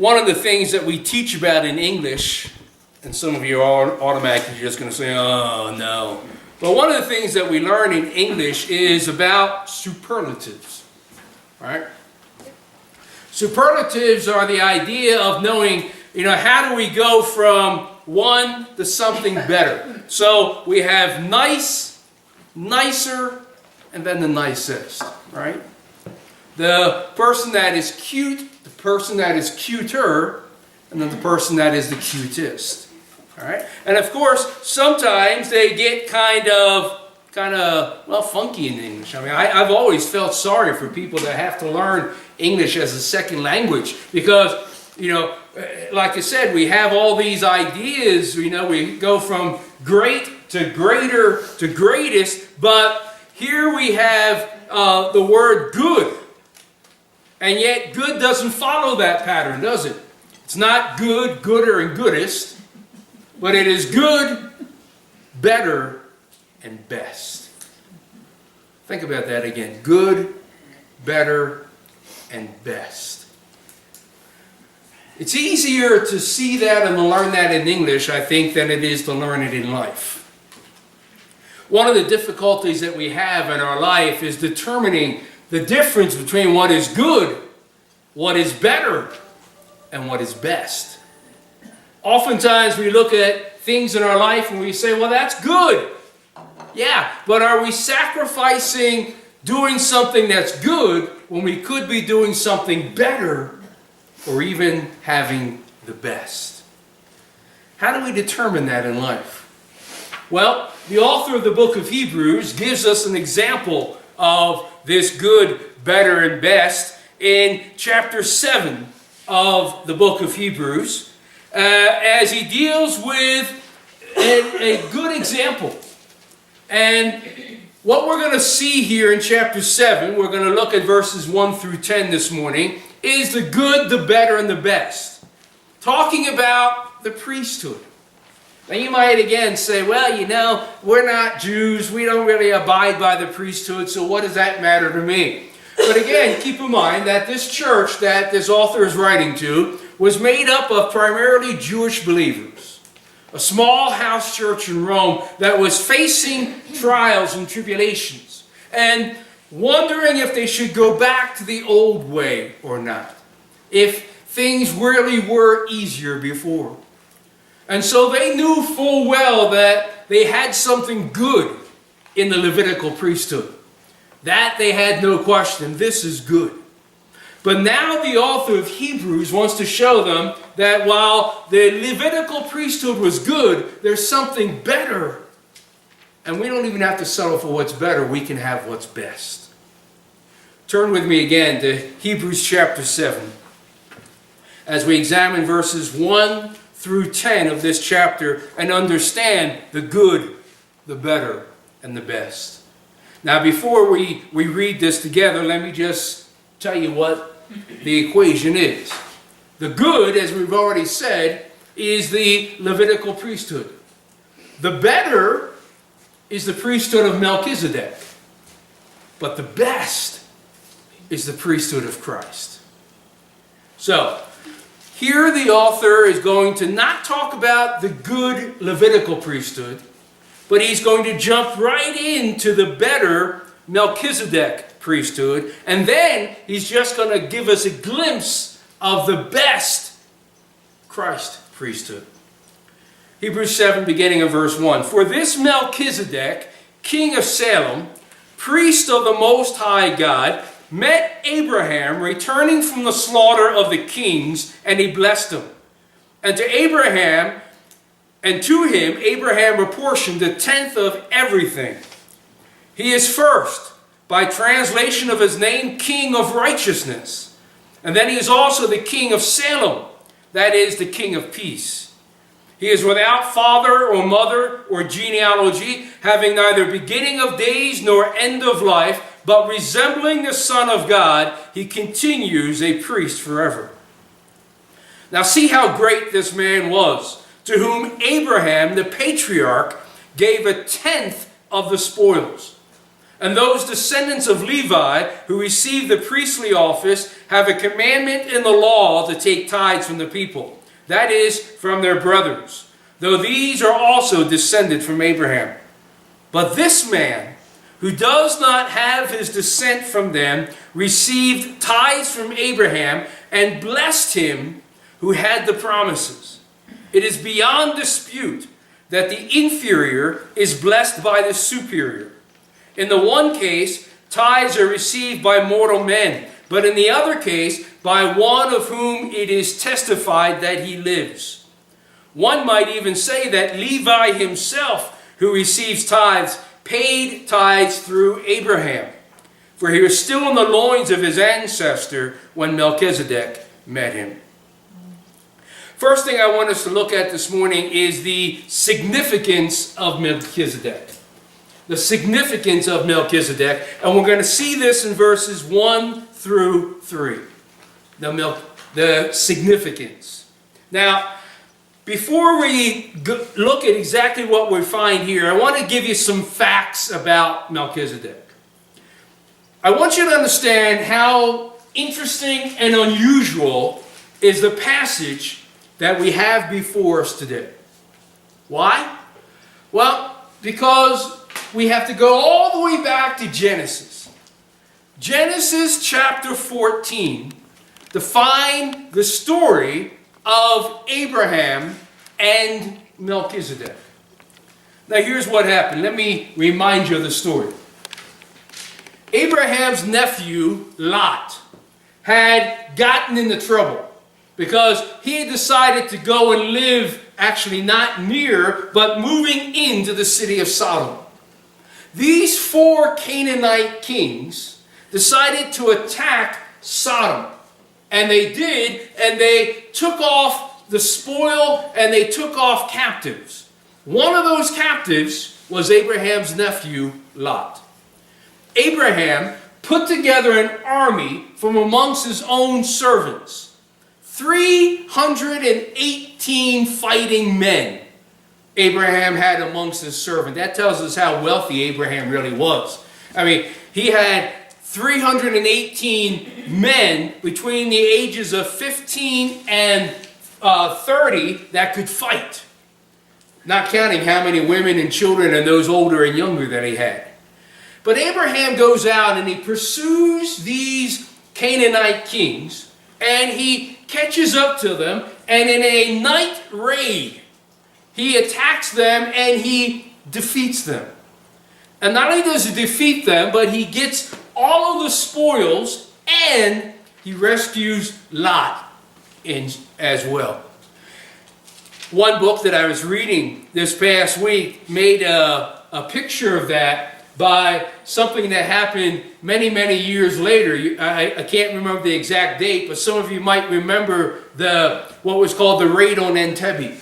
One of the things that we teach about in English, and some of you are automatically just going to say, oh, no. But one of the things that we learn in English is about superlatives, right? Superlatives are the idea of knowing, how do we go from one to something better? So we have nice, nicer, and then the nicest, right? The person that is cute, the person that is cuter, and then the person that is the cutest. All right? And of course, sometimes they get kind of funky in English. I mean, I've always felt sorry for people that have to learn English as a second language because, like I said, we have all these ideas, we go from great to greater to greatest, but here we have the word good. And yet good doesn't follow that pattern, does it? It's not good, gooder, and goodest, but it is good, better, and best. Think about that again. Good, better, and best. It's easier to see that and to learn that in English, I think, than it is to learn it in life. One of the difficulties that we have in our life is determining the difference between what is good, what is better, and what is best. Oftentimes we look at things in our life and we say, well, that's good. Yeah, but are we sacrificing doing something that's good when we could be doing something better or even having the best? How do we determine that in life? Well, the author of the book of Hebrews gives us an example of this good, better, and best in chapter 7 of the book of Hebrews as he deals with a good example. And what we're going to see here in chapter 7, we're going to look at verses 1 through 10 this morning, is the good, the better, and the best. Talking about the priesthood. Now you might again say, well, we're not Jews, we don't really abide by the priesthood, so what does that matter to me? But again, keep in mind that this church that this author is writing to was made up of primarily Jewish believers. A small house church in Rome that was facing trials and tribulations and wondering if they should go back to the old way or not. If things really were easier before. And so they knew full well that they had something good in the Levitical priesthood. That they had no question. This is good. But now the author of Hebrews wants to show them that while the Levitical priesthood was good, there's something better. And we don't even have to settle for what's better. We can have what's best. Turn with me again to Hebrews chapter 7. As we examine verses 1 through 10 of this chapter and understand the good, the better, and the best. Now before we read this together, let me just tell you what the equation is. The good, as we've already said, is the Levitical priesthood. The better is the priesthood of Melchizedek. But the best is the priesthood of Christ. So, here the author is going to not talk about the good Levitical priesthood, but he's going to jump right into the better Melchizedek priesthood, and then he's just going to give us a glimpse of the best Christ priesthood. Hebrews 7, beginning of verse 1. For this Melchizedek, king of Salem, priest of the Most High God, met Abraham returning from the slaughter of the kings, and he blessed him. And to him, Abraham apportioned the tenth of everything. He is first, by translation of his name, King of Righteousness. And then he is also the King of Salem, that is, the King of Peace. He is without father or mother or genealogy, having neither beginning of days nor end of life, but resembling the Son of God, he continues a priest forever. Now see how great this man was, to whom Abraham, the patriarch, gave a tenth of the spoils. And those descendants of Levi who receive the priestly office have a commandment in the law to take tithes from the people, that is, from their brothers, though these are also descended from Abraham. But this man, who does not have his descent from them, received tithes from Abraham and blessed him who had the promises. It is beyond dispute that the inferior is blessed by the superior. In the one case, tithes are received by mortal men, but in the other case, by one of whom it is testified that he lives. One might even say that Levi himself, who receives tithes, paid tithes through Abraham, for he was still in the loins of his ancestor when Melchizedek met him. First thing I want us to look at this morning is the significance of Melchizedek. The significance of Melchizedek, and we're going to see this in verses 1 through 3. The significance. Now, before we look at exactly what we find here, I want to give you some facts about Melchizedek. I want you to understand how interesting and unusual is the passage that we have before us today. Why? Well, because we have to go all the way back to Genesis. Genesis chapter 14 to find the story of Abraham and Melchizedek. Now here's what happened. Let me remind you of the story. Abraham's nephew, Lot, had gotten into trouble because he had decided to go and live, actually not near, but moving into the city of Sodom. These 4 Canaanite kings decided to attack Sodom. And they did, and they took off the spoil, and they took off captives. One of those captives was Abraham's nephew, Lot. Abraham put together an army from amongst his own servants. 318 fighting men Abraham had amongst his servants. That tells us how wealthy Abraham really was. I mean, he had 318 men between the ages of 15 and 30 that could fight. Not counting how many women and children and those older and younger that he had. But Abraham goes out and he pursues these Canaanite kings, and he catches up to them, and in a night raid, he attacks them and he defeats them. And not only does he defeat them, but he gets all of the spoils, and he rescues Lot as well. One book that I was reading this past week made a picture of that by something that happened many, many years later. I can't remember the exact date, but some of you might remember what was called the raid on Entebbe,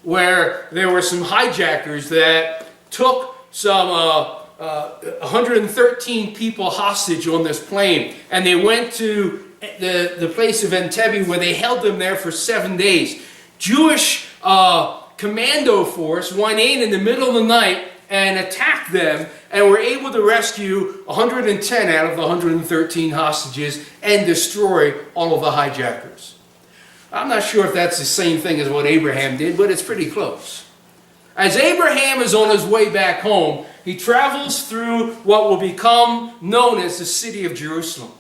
where there were some hijackers that took some 113 people hostage on this plane, and they went to the place of Entebbe where they held them there for 7 days. Jewish commando force went in the middle of the night and attacked them, and were able to rescue 110 out of the 113 hostages and destroy all of the hijackers. I'm not sure if that's the same thing as what Abraham did, but it's pretty close. As Abraham is on his way back home, he travels through what will become known as the city of Jerusalem.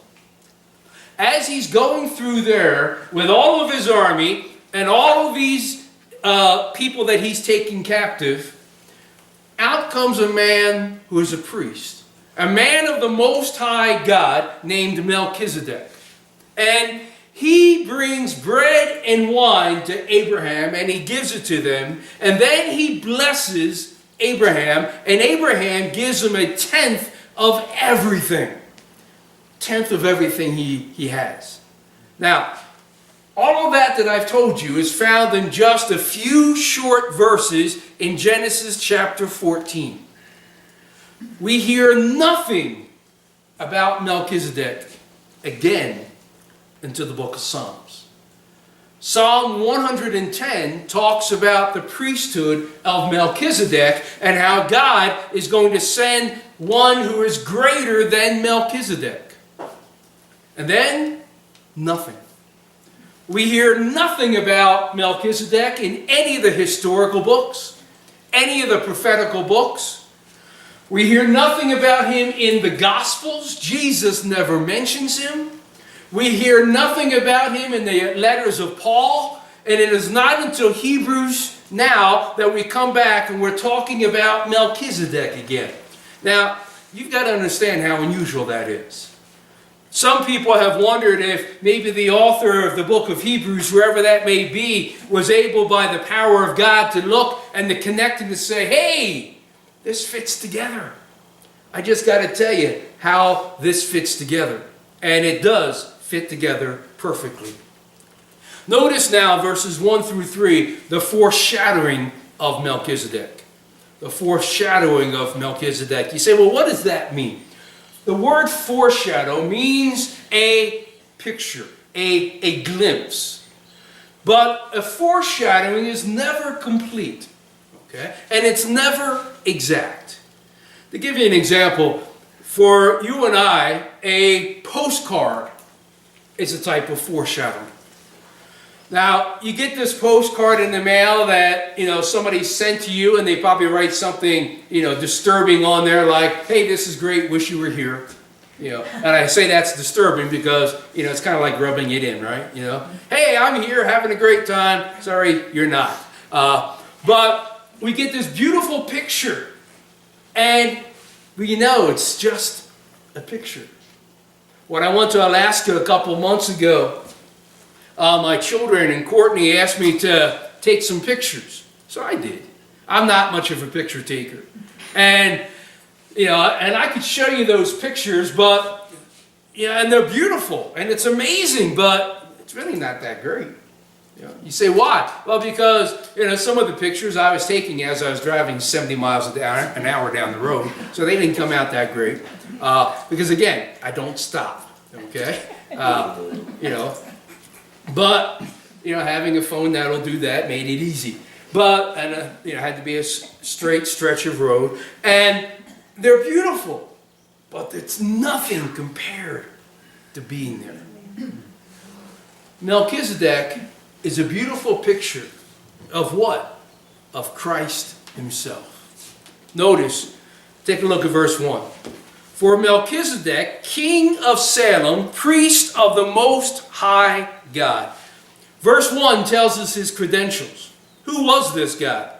As he's going through there with all of his army and all of these people that he's taking captive, out comes a man who is a priest, a man of the Most High God named Melchizedek. And he brings bread and wine to Abraham, and he gives it to them, and then he blesses Abraham, and Abraham gives him a tenth of everything. Tenth of everything he has. Now, all of that I've told you is found in just a few short verses in Genesis chapter 14. We hear nothing about Melchizedek again until the book of Psalms. Psalm 110 talks about the priesthood of Melchizedek and how God is going to send one who is greater than Melchizedek. And then, nothing. We hear nothing about Melchizedek in any of the historical books, any of the prophetical books. We hear nothing about him in the Gospels. Jesus never mentions him. We hear nothing about him in the letters of Paul. And it is not until Hebrews now that we come back and we're talking about Melchizedek again. Now, you've got to understand how unusual that is. Some people have wondered if maybe the author of the book of Hebrews, whoever that may be, was able by the power of God to look and to connect and to say, hey, this fits together. I just got to tell you how this fits together. And it does fit together perfectly. Notice now verses 1 through 3, the foreshadowing of Melchizedek. The foreshadowing of Melchizedek. You say, well, what does that mean? The word foreshadow means a picture, a glimpse. But a foreshadowing is never complete. Okay? And it's never exact. To give you an example, for you and I, a postcard is a type of foreshadowing. Now, you get this postcard in the mail that, somebody sent to you, and they probably write something, disturbing on there like, hey, this is great, wish you were here. And I say that's disturbing because, it's kind of like rubbing it in, right? Hey, I'm here having a great time. Sorry, you're not. But we get this beautiful picture, and it's just a picture. When I went to Alaska a couple months ago, my children and Courtney asked me to take some pictures. So I did. I'm not much of a picture taker. And, and I could show you those pictures, but, and they're beautiful, and it's amazing, but it's really not that great. You say, why? Well, because, some of the pictures I was taking as I was driving 70 miles an hour down the road, so they didn't come out that great. Because, again, I don't stop, okay? But, having a phone that'll do that made it easy. But, it had to be a straight stretch of road. And they're beautiful, but it's nothing compared to being there. Melchizedek is a beautiful picture of what? Of Christ himself. Notice, take a look at verse 1. For Melchizedek, king of Salem, priest of the Most High God. Verse 1 tells us his credentials. Who was this guy?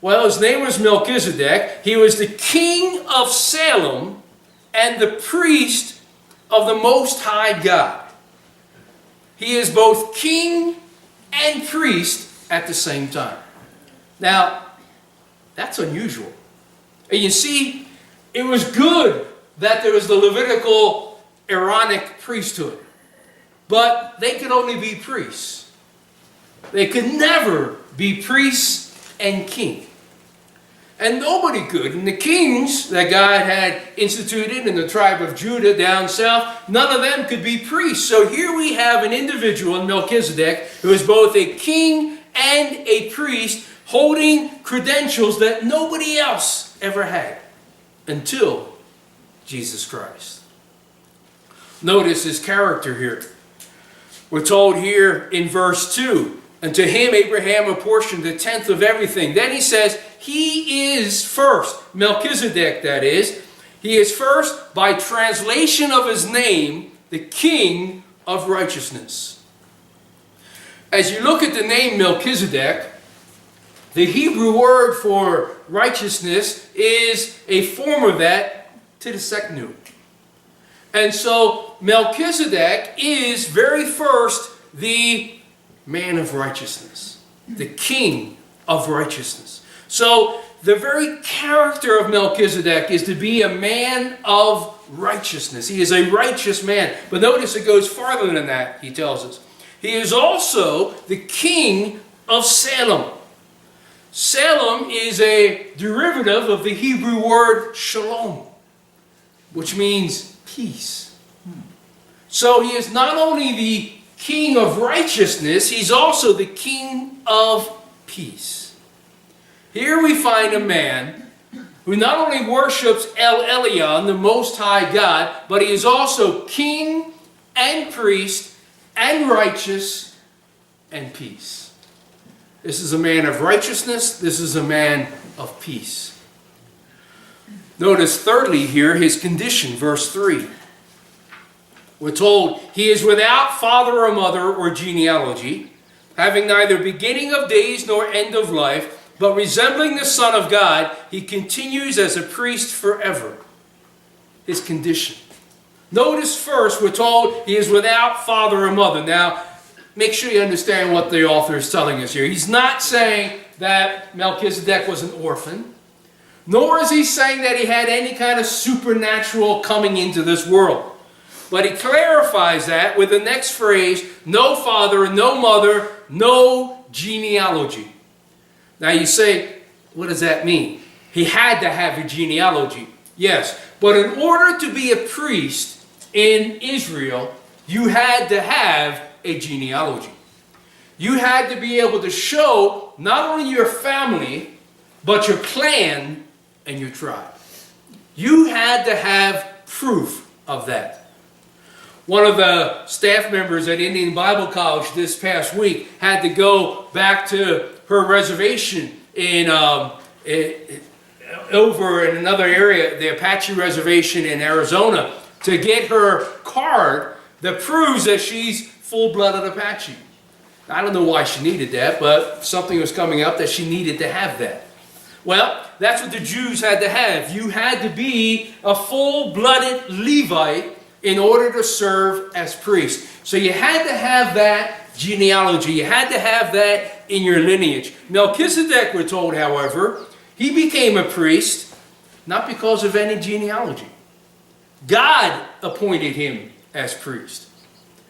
Well, his name was Melchizedek. He was the king of Salem and the priest of the Most High God. He is both king and priest at the same time. Now, that's unusual. And you see, it was good that there was the Levitical Aaronic priesthood. But they could only be priests. They could never be priests and king. And nobody could. And the kings that God had instituted in the tribe of Judah down south, none of them could be priests. So here we have an individual in Melchizedek who is both a king and a priest, holding credentials that nobody else ever had until Jesus Christ. Notice his character here. We're told here in verse 2, and to him Abraham apportioned the tenth of everything. Then he says, he is first, Melchizedek that is, he is first by translation of his name, the King of Righteousness. As you look at the name Melchizedek, the Hebrew word for righteousness is a form of that to the seknu. And so Melchizedek is very first the man of righteousness, the king of righteousness. So the very character of Melchizedek is to be a man of righteousness. He is a righteous man. But notice it goes farther than that, he tells us. He is also the king of Salem. Salem is a derivative of the Hebrew word shalom, which means peace. So he is not only the king of righteousness, he's also the king of peace. Here we find a man who not only worships El Elyon, the Most High God, but he is also king and priest and righteous and peace. This is a man of righteousness. This is a man of peace. Notice thirdly here his condition, verse 3. We're told he is without father or mother or genealogy, having neither beginning of days nor end of life, but resembling the Son of God, he continues as a priest forever. His condition. Notice first, we're told he is without father or mother. Now, make sure you understand what the author is telling us here. He's not saying that Melchizedek was an orphan, nor is he saying that he had any kind of supernatural coming into this world. But he clarifies that with the next phrase, no father, no mother, no genealogy. Now you say, what does that mean? He had to have a genealogy. Yes, but in order to be a priest in Israel, you had to have a genealogy. You had to be able to show not only your family, but your clan and your tribe. You had to have proof of that. One of the staff members at Indian Bible College this past week had to go back to her reservation in over in another area, the Apache reservation in Arizona, to get her card that proves that she's full-blooded Apache. I don't know why she needed that, but something was coming up that she needed to have that. Well, that's what the Jews had to have. You had to be a full-blooded Levite in order to serve as priest. So you had to have that genealogy. You had to have that in your lineage. Melchizedek, we're told, however, he became a priest not because of any genealogy. God appointed him as priest.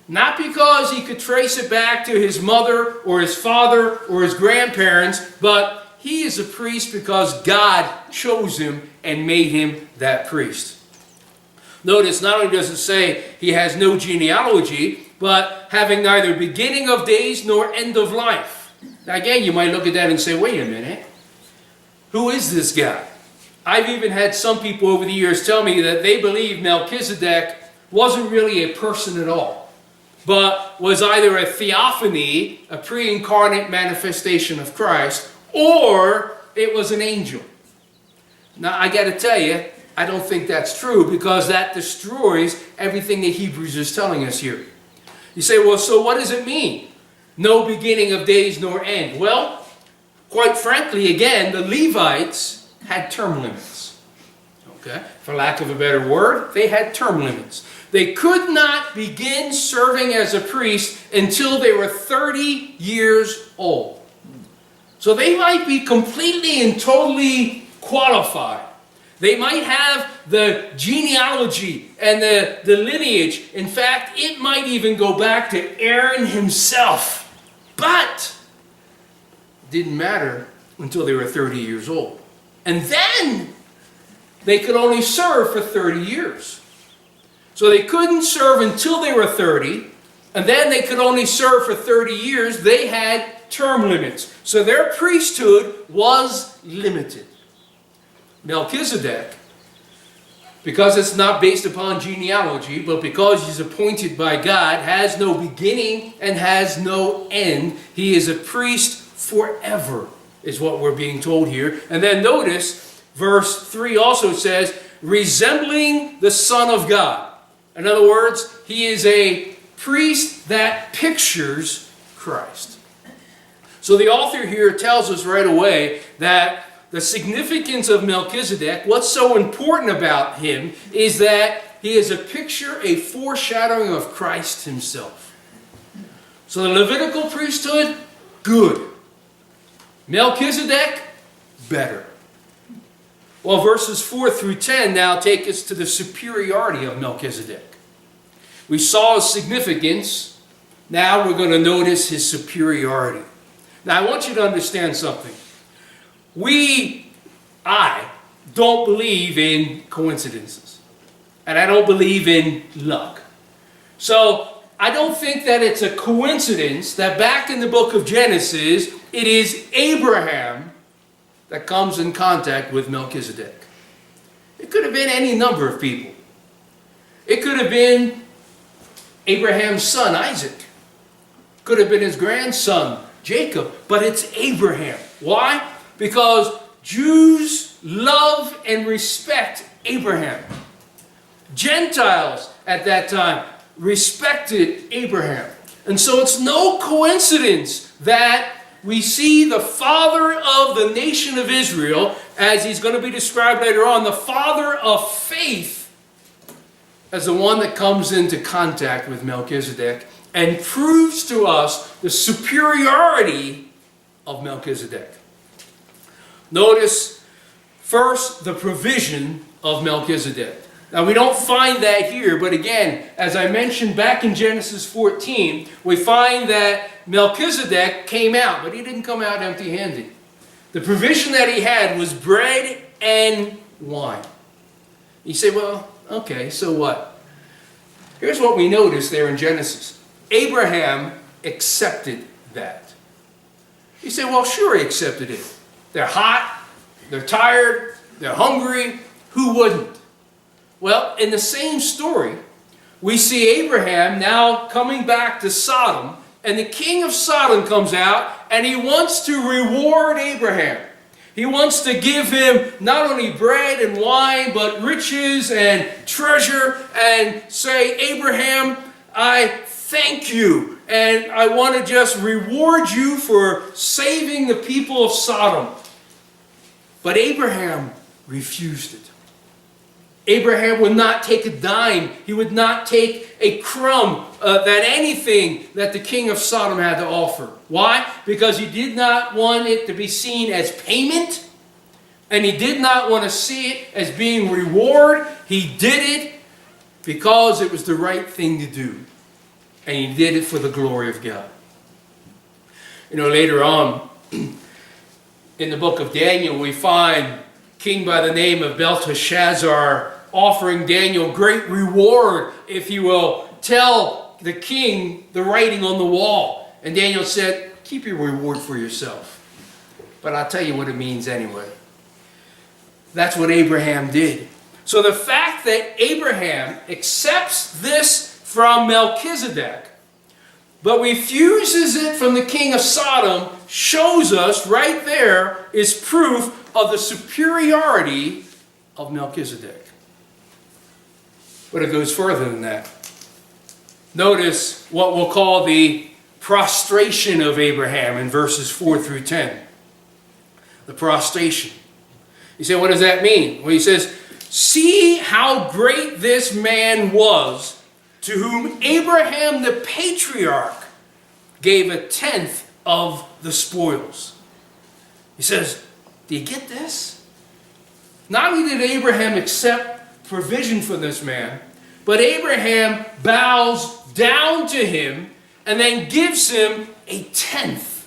Not because he could trace it back to his mother or his father or his grandparents, but he is a priest because God chose him and made him that priest. Notice, not only does it say he has no genealogy, but having neither beginning of days nor end of life. Now again, you might look at that and say, wait a minute, who is this guy? I've even had some people over the years tell me that they believe Melchizedek wasn't really a person at all, but was either a theophany, a pre-incarnate manifestation of Christ, or it was an angel. Now I got to tell you, I don't think that's true, because that destroys everything that Hebrews is telling us here. You say, well, so what does it mean? No beginning of days nor end. Well, quite frankly, again, the Levites had term limits. Okay? For lack of a better word, they had term limits. They could not begin serving as a priest until they were 30 years old. So they might be completely and totally qualified. They might have the genealogy and the lineage. In fact, it might even go back to Aaron himself. But it didn't matter until they were 30 years old. And then they could only serve for 30 years. So they couldn't serve until they were 30. And then they could only serve for 30 years. They had term limits. So their priesthood was limited. Melchizedek, because it's not based upon genealogy, but because he's appointed by God, has no beginning and has no end. He is a priest forever, is what we're being told here. And then notice, verse 3 also says, resembling the Son of God. In other words, he is a priest that pictures Christ. So the author here tells us right away that the significance of Melchizedek, what's so important about him, is that he is a picture, a foreshadowing of Christ himself. So the Levitical priesthood, good. Melchizedek, better. Well, verses 4 through 10 now take us to the superiority of Melchizedek. We saw his significance. Now we're going to notice his superiority. Now I want you to understand something. I don't believe in coincidences. And I don't believe in luck. So I don't think that it's a coincidence that back in the book of Genesis, it is Abraham that comes in contact with Melchizedek. It could have been any number of people. It could have been Abraham's son, Isaac. Could have been his grandson, Jacob. But it's Abraham. Why? Because Jews love and respect Abraham. Gentiles at that time respected Abraham. And so it's no coincidence that we see the father of the nation of Israel, as he's going to be described later on, the father of faith, as the one that comes into contact with Melchizedek and proves to us the superiority of Melchizedek. Notice first the provision of Melchizedek. Now we don't find that here, but again, as I mentioned back in Genesis 14, we find that Melchizedek came out, but he didn't come out empty-handed. The provision that he had was bread and wine. You say, well, okay, so what? Here's what we notice there in Genesis. Abraham accepted that. You say, well, sure he accepted it. They're hot, they're tired, they're hungry. Who wouldn't? Well, in the same story, we see Abraham now coming back to Sodom, and the king of Sodom comes out, and he wants to reward Abraham. He wants to give him not only bread and wine, but riches and treasure, and say, Abraham, I thank you, and I want to just reward you for saving the people of Sodom. But Abraham refused it. Abraham would not take a dime. He would not take a crumb, that anything that the king of Sodom had to offer. Why? Because he did not want it to be seen as payment, and he did not want to see it as being reward. He did it because it was the right thing to do, and he did it for the glory of God. You know, later on in the book of Daniel, we find a king by the name of Belteshazzar offering Daniel great reward if he will tell the king the writing on the wall. And Daniel said, keep your reward for yourself. But I'll tell you what it means anyway. That's what Abraham did. So the fact that Abraham accepts this from Melchizedek, but refuses it from the king of Sodom, shows us right there is proof of the superiority of Melchizedek. But it goes further than that. Notice what we'll call the prostration of Abraham in verses 4 through 10. The prostration. You say, what does that mean? Well, he says, see how great this man was, to whom Abraham the patriarch gave a tenth of the spoils. He says, do you get this? Not only did Abraham accept provision for this man, but Abraham bows down to him and then gives him a tenth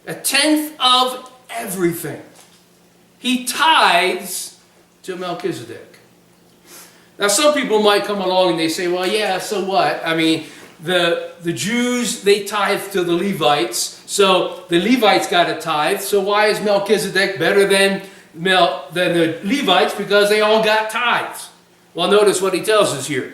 of everything. He tithes to Melchizedek. Now some people might come along and they say, well, yeah, so what? I mean, the Jews, they tithe to the Levites, so the Levites got a tithe, so why is Melchizedek better than the Levites? Because they all got tithes. Well, notice what he tells us here.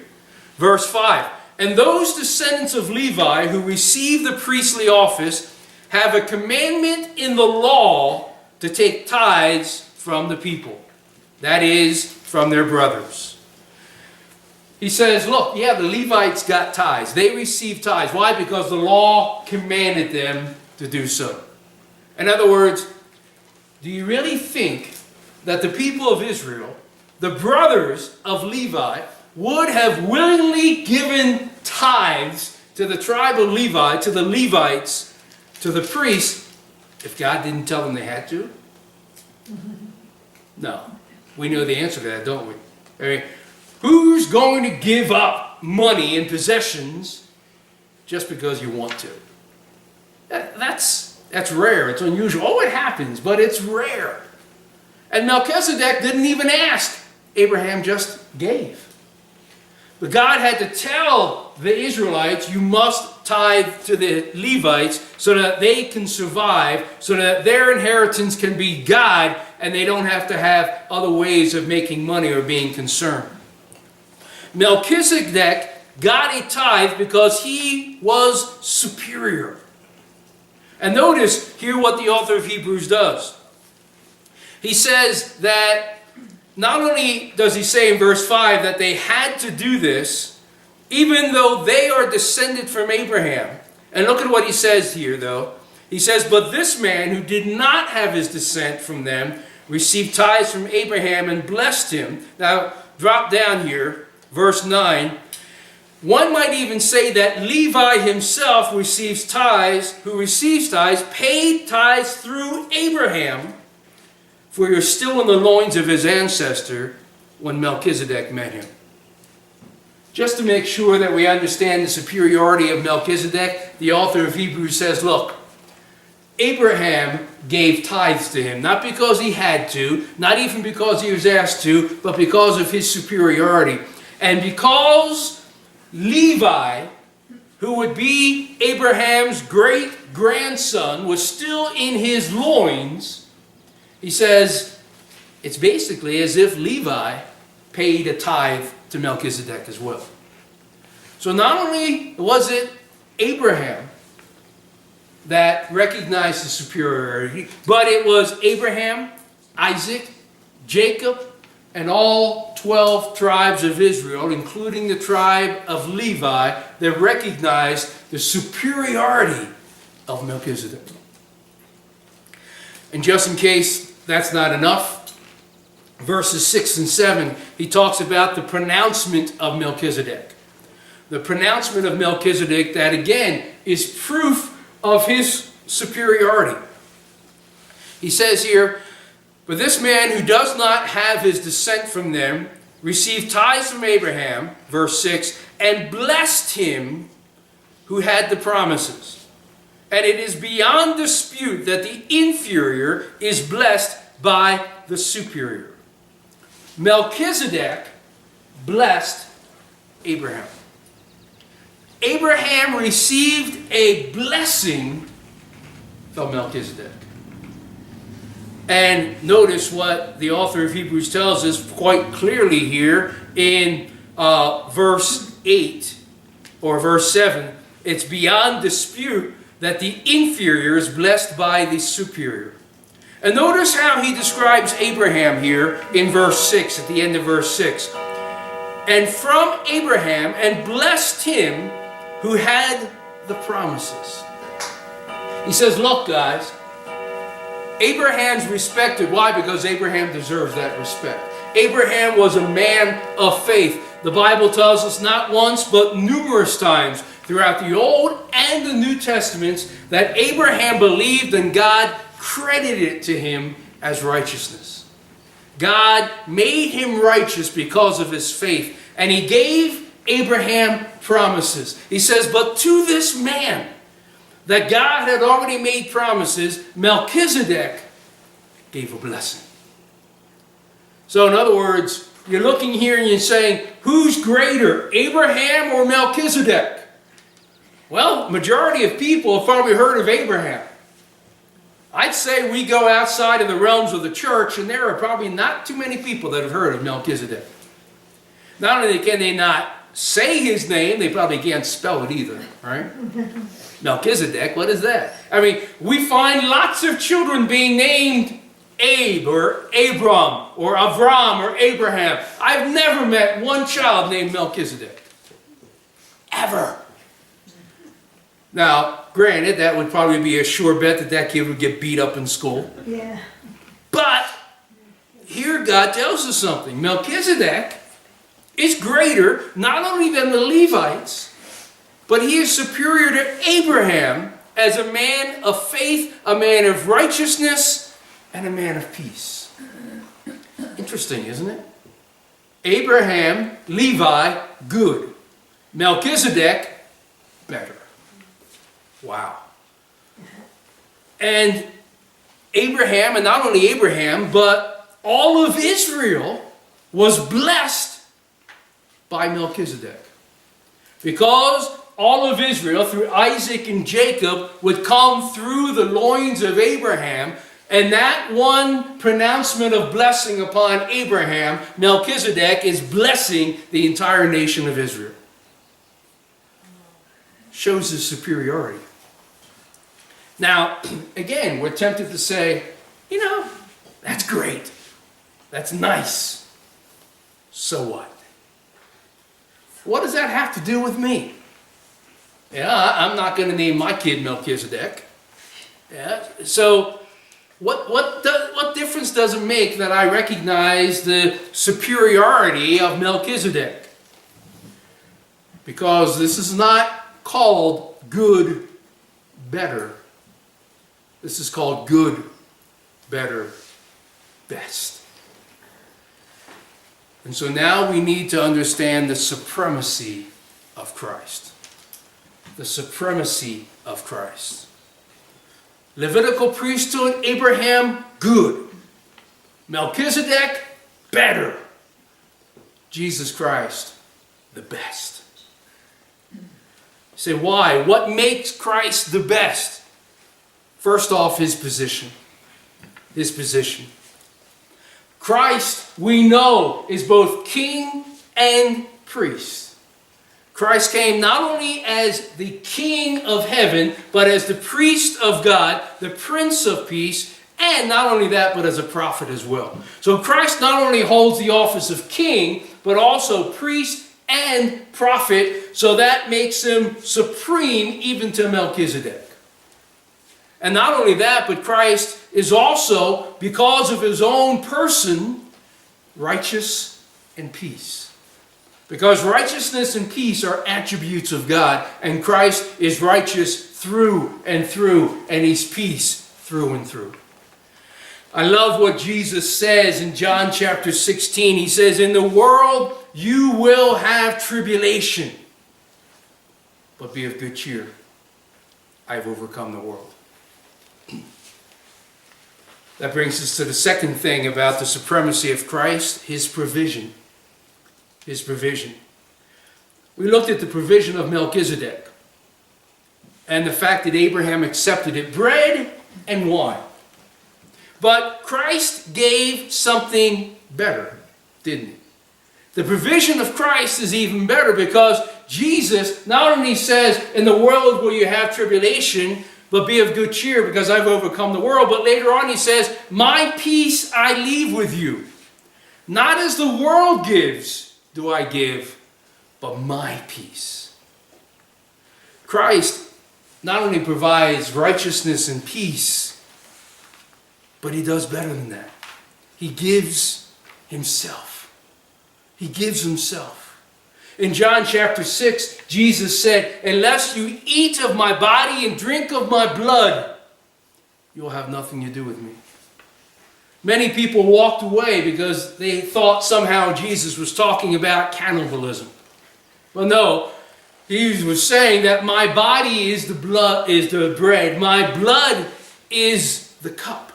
Verse 5, and those descendants of Levi who receive the priestly office have a commandment in the law to take tithes from the people. That is, from their brothers. He says, look, yeah, the Levites got tithes. They received tithes. Why? Because the law commanded them to do so. In other words, do you really think that the people of Israel, the brothers of Levi, would have willingly given tithes to the tribe of Levi, to the Levites, to the priests, if God didn't tell them they had to? No. We know the answer to that, don't we? I mean, who's going to give up money and possessions just because you want to? That's rare. It's unusual. Oh, it happens, but it's rare. And Melchizedek didn't even ask. Abraham just gave. But God had to tell the Israelites, you must tithe to the Levites so that they can survive, so that their inheritance can be God and they don't have to have other ways of making money or being concerned. Melchizedek got a tithe because he was superior. And notice here what the author of Hebrews does. He says that not only does he say in verse 5 that they had to do this, even though they are descended from Abraham. And look at what he says here, though. He says, but this man who did not have his descent from them received tithes from Abraham and blessed him. Now, drop down here, verse 9. One might even say that Levi himself receives tithes, paid tithes through Abraham, for you're still in the loins of his ancestor when Melchizedek met him. Just to make sure that we understand the superiority of Melchizedek, the author of Hebrews says, look, Abraham gave tithes to him, not because he had to, not even because he was asked to, but because of his superiority. And because Levi, who would be Abraham's great-grandson, was still in his loins, he says, it's basically as if Levi paid a tithe to Melchizedek as well. So not only was it Abraham that recognized the superiority, but it was Abraham, Isaac, Jacob, and all 12 tribes of Israel, including the tribe of Levi, that recognized the superiority of Melchizedek. And just in case that's not enough, verses 6 and 7, he talks about the pronouncement of Melchizedek. The pronouncement of Melchizedek that again is proof of his superiority. He says here, but this man who does not have his descent from them received tithes from Abraham, verse 6, and blessed him who had the promises. And it is beyond dispute that the inferior is blessed by the superior. Melchizedek blessed Abraham. Abraham received a blessing from Melchizedek. And notice what the author of Hebrews tells us quite clearly here in verse 8 or verse 7. It's beyond dispute that the inferior is blessed by the superior. And notice how he describes Abraham here in verse 6, at the end of verse 6. And from Abraham, and blessed him who had the promises. He says, look guys, Abraham's respected. Why? Because Abraham deserves that respect. Abraham was a man of faith. The Bible tells us not once but numerous times throughout the Old and the New Testaments that Abraham believed and God credited it to him as righteousness. God made him righteous because of his faith, and he gave Abraham promises. He says, but to this man that God had already made promises, Melchizedek gave a blessing. So in other words, you're looking here and you're saying, who's greater, Abraham or Melchizedek? Well, majority of people have probably heard of Abraham. I'd say we go outside of the realms of the church and there are probably not too many people that have heard of Melchizedek. Not only can they not say his name, they probably can't spell it either, right? Melchizedek, what is that? I mean, we find lots of children being named Abe or Abram or Avram or Abraham. I've never met one child named Melchizedek. Ever. Now, granted, that would probably be a sure bet that that kid would get beat up in school. Yeah. But here God tells us something. Melchizedek is greater not only than the Levites, but he is superior to Abraham as a man of faith, a man of righteousness, and a man of peace. Interesting, isn't it? Abraham, Levi, good. Melchizedek, better. Wow. And Abraham, and not only Abraham, but all of Israel was blessed by Melchizedek. Because all of Israel, through Isaac and Jacob, would come through the loins of Abraham, and that one pronouncement of blessing upon Abraham, Melchizedek, is blessing the entire nation of Israel. Shows his superiority. Now, again, we're tempted to say, you know, that's great. That's nice. So what? What does that have to do with me? Yeah, I'm not going to name my kid Melchizedek. Yeah, so what difference does it make that I recognize the superiority of Melchizedek? Because this is not called good, better. This is called good, better, best. And so now we need to understand the supremacy of Christ. The supremacy of Christ. Levitical priesthood, Abraham, good. Melchizedek, better. Jesus Christ, the best. You say, why? What makes Christ the best? First off, his position. His position. Christ, we know, is both king and priest. Christ came not only as the King of heaven, but as the priest of God, the Prince of Peace, and not only that, but as a prophet as well. So Christ not only holds the office of king, but also priest and prophet, so that makes him supreme even to Melchizedek. And not only that, but Christ is also, because of his own person, righteous and peace. Because righteousness and peace are attributes of God, and Christ is righteous through, and he's peace through and through. I love what Jesus says in John chapter 16. He says, in the world you will have tribulation, but be of good cheer. I have overcome the world. That brings us to the second thing about the supremacy of Christ, his provision. His provision. We looked at the provision of Melchizedek and the fact that Abraham accepted it, bread and wine. But Christ gave something better, didn't he? The provision of Christ is even better because Jesus not only says, in the world will you have tribulation, but be of good cheer because I've overcome the world. But later on he says, my peace I leave with you. Not as the world gives do I give, but my peace. Christ not only provides righteousness and peace, but he does better than that. He gives himself. He gives himself. In John chapter 6, Jesus said, unless you eat of my body and drink of my blood, you'll have nothing to do with me. Many people walked away because they thought somehow Jesus was talking about cannibalism. Well, no, he was saying that my body is the blood, is the bread. My blood is the cup.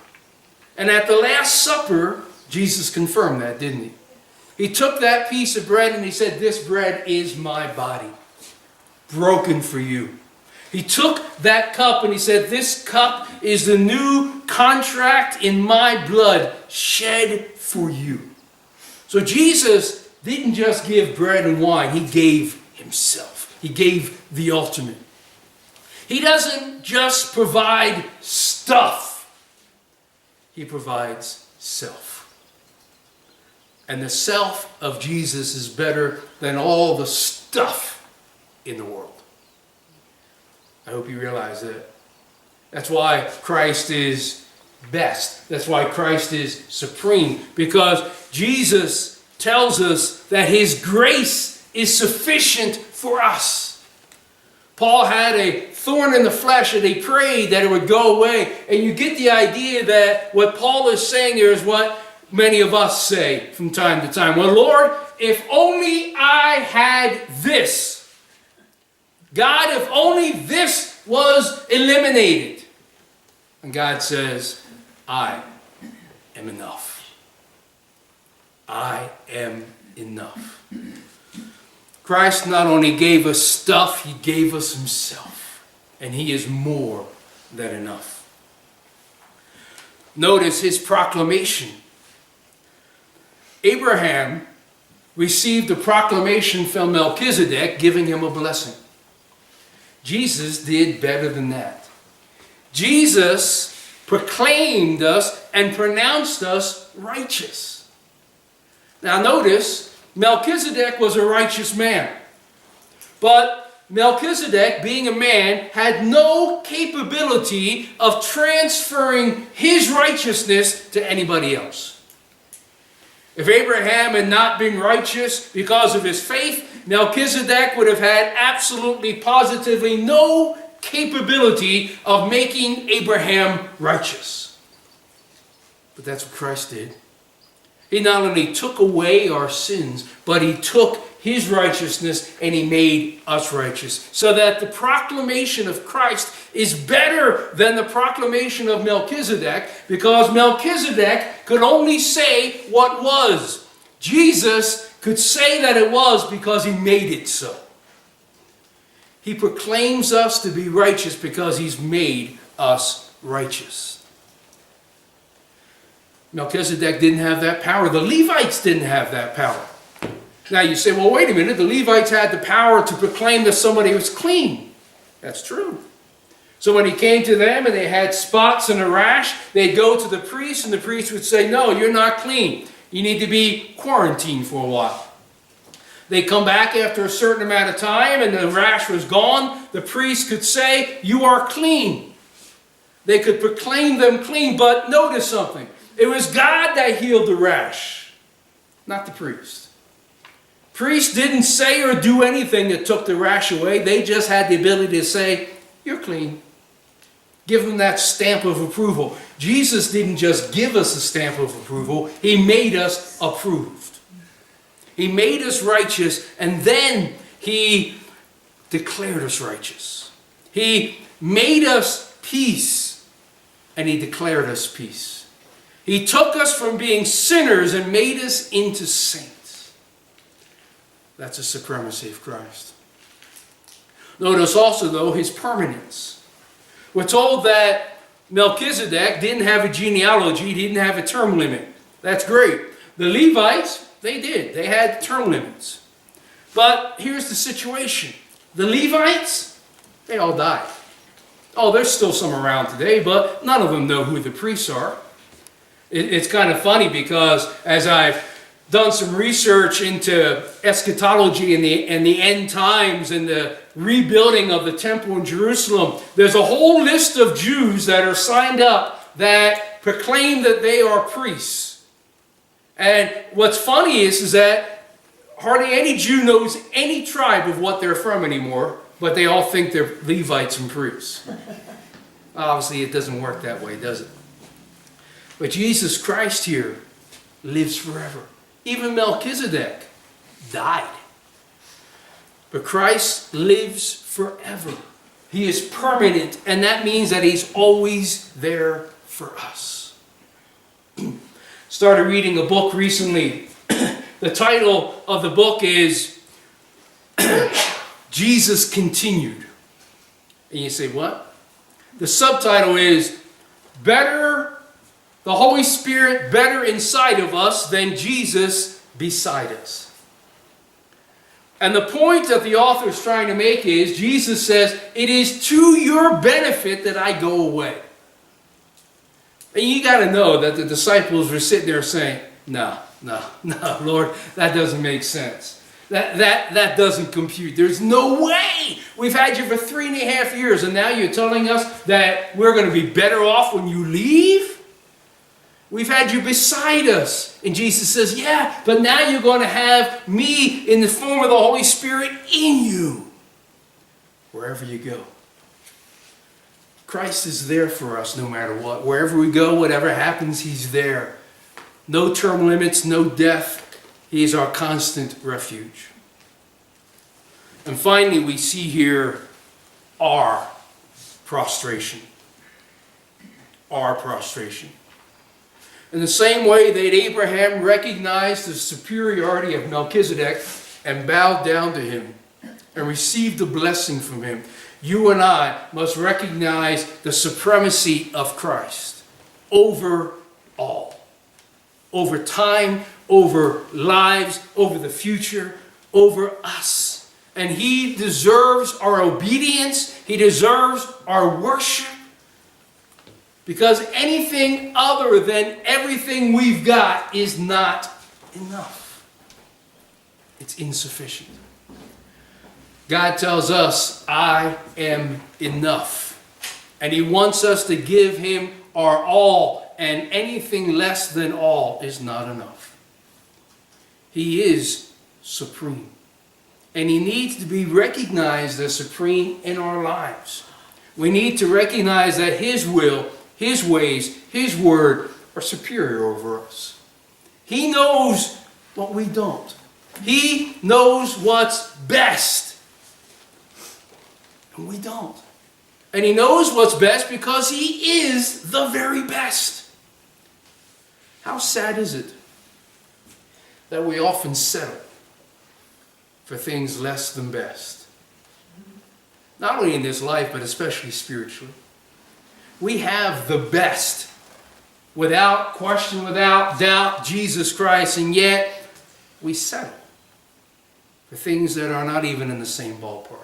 And at the Last Supper, Jesus confirmed that, didn't he? He took that piece of bread and he said, this bread is my body, broken for you. He took that cup and he said, this cup is the new contract in my blood shed for you. So Jesus didn't just give bread and wine, he gave himself. He gave the ultimate. He doesn't just provide stuff, he provides self. And the self of Jesus is better than all the stuff in the world. I hope you realize that. That's why Christ is best. That's why Christ is supreme. Because Jesus tells us that his grace is sufficient for us. Paul had a thorn in the flesh and he prayed that it would go away. And you get the idea that what Paul is saying here is what many of us say from time to time. Well, Lord, if only I had this. God, if only this was eliminated. And God says, I am enough. I am enough. Christ not only gave us stuff, he gave us himself. And he is more than enough. Notice his proclamation. Abraham received a proclamation from Melchizedek giving him a blessing. Jesus did better than that. Jesus proclaimed us and pronounced us righteous. Now notice, Melchizedek was a righteous man. But Melchizedek, being a man, had no capability of transferring his righteousness to anybody else. If Abraham had not been righteous because of his faith, Melchizedek would have had absolutely, positively no capability of making Abraham righteous. But that's what Christ did. He not only took away our sins, but he took his righteousness and he made us righteous. So that the proclamation of Christ is better than the proclamation of Melchizedek, because Melchizedek could only say what was. Jesus could say that it was because he made it so. He proclaims us to be righteous because he's made us righteous. Melchizedek didn't have that power. The Levites didn't have that power. Now you say, well, wait a minute. The Levites had the power to proclaim that somebody was clean. That's true. So when he came to them and they had spots and a rash, they'd go to the priest and the priest would say, no, you're not clean. You need to be quarantined for a while. They come back after a certain amount of time and the rash was gone. The priest could say, you are clean. They could proclaim them clean, but notice something. It was God that healed the rash, not the priest. Priest didn't say or do anything that took the rash away. They just had the ability to say, you're clean. Give them that stamp of approval. Jesus didn't just give us a stamp of approval. He made us approved. He made us righteous, and then he declared us righteous. He made us peace, and he declared us peace. He took us from being sinners and made us into saints. That's the supremacy of Christ. Notice also, though, his permanence. We're told that Melchizedek didn't have a genealogy, he didn't have a term limit. That's great. The Levites, they did. They had term limits. But here's the situation. The Levites, they all died. Oh, there's still some around today, but none of them know who the priests are. It's kind of funny because as I've done some research into eschatology and the end times and the rebuilding of the temple in Jerusalem, there's a whole list of Jews that are signed up that proclaim that they are priests. And what's funny is that hardly any Jew knows any tribe of what they're from anymore, but they all think they're Levites and priests. Obviously, it doesn't work that way, does it? But Jesus Christ here lives forever. Even Melchizedek died. But Christ lives forever. He is permanent, and that means that he's always there for us. Started reading a book recently. The title of the book is Jesus Continued. And you say, what? The subtitle is the Holy Spirit better inside of us than Jesus beside us. And the point that the author is trying to make is, Jesus says, it is to your benefit that I go away. And you got to know that the disciples were sitting there saying, no, Lord, that doesn't make sense. That doesn't compute. There's no way. We've had you for 3.5 years, and now you're telling us that we're going to be better off when you leave? We've had you beside us. And Jesus says, yeah, but now you're going to have me in the form of the Holy Spirit in you. Wherever you go. Christ is there for us no matter what. Wherever we go, whatever happens, he's there. No term limits, no death. He is our constant refuge. And finally, we see here our prostration. Our prostration. In the same way that Abraham recognized the superiority of Melchizedek, and bowed down to him and received a blessing from him, you and I must recognize the supremacy of Christ over all. Over time, over lives, over the future, over us. And he deserves our obedience. He deserves our worship. Because anything other than everything we've got is not enough. It's insufficient. God tells us, I am enough. And he wants us to give him our all, and anything less than all is not enough. He is supreme. And he needs to be recognized as supreme in our lives. We need to recognize that his will, his ways, his word are superior over us. He knows what we don't. He knows what's best. And we don't. And he knows what's best because he is the very best. How sad is it that we often settle for things less than best? Not only in this life, but especially spiritually. We have the best, without question, without doubt, Jesus Christ, and yet we settle for things that are not even in the same ballpark.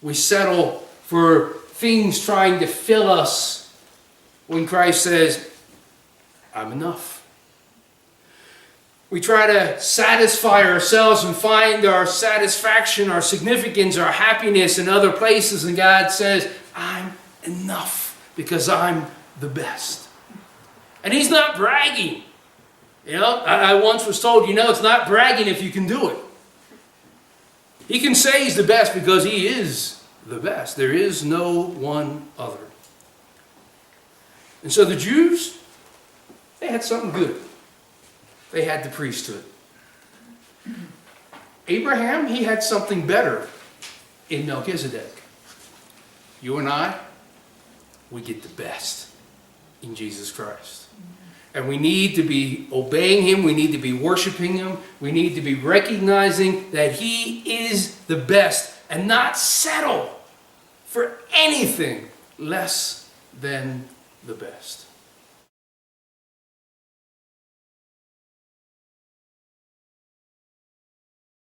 We settle for things trying to fill us when Christ says, I'm enough. We try to satisfy ourselves and find our satisfaction, our significance, our happiness in other places, and God says, I'm enough because I'm the best. And he's not bragging. You know, I once was told, it's not bragging if you can do it. He can say he's the best because he is the best. There is no one other. And so the Jews, they had something good. They had the priesthood. Abraham, he had something better in Melchizedek. You and I, we get the best in Jesus Christ. And we need to be obeying him. We need to be worshiping him. We need to be recognizing that he is the best and not settle for anything less than the best.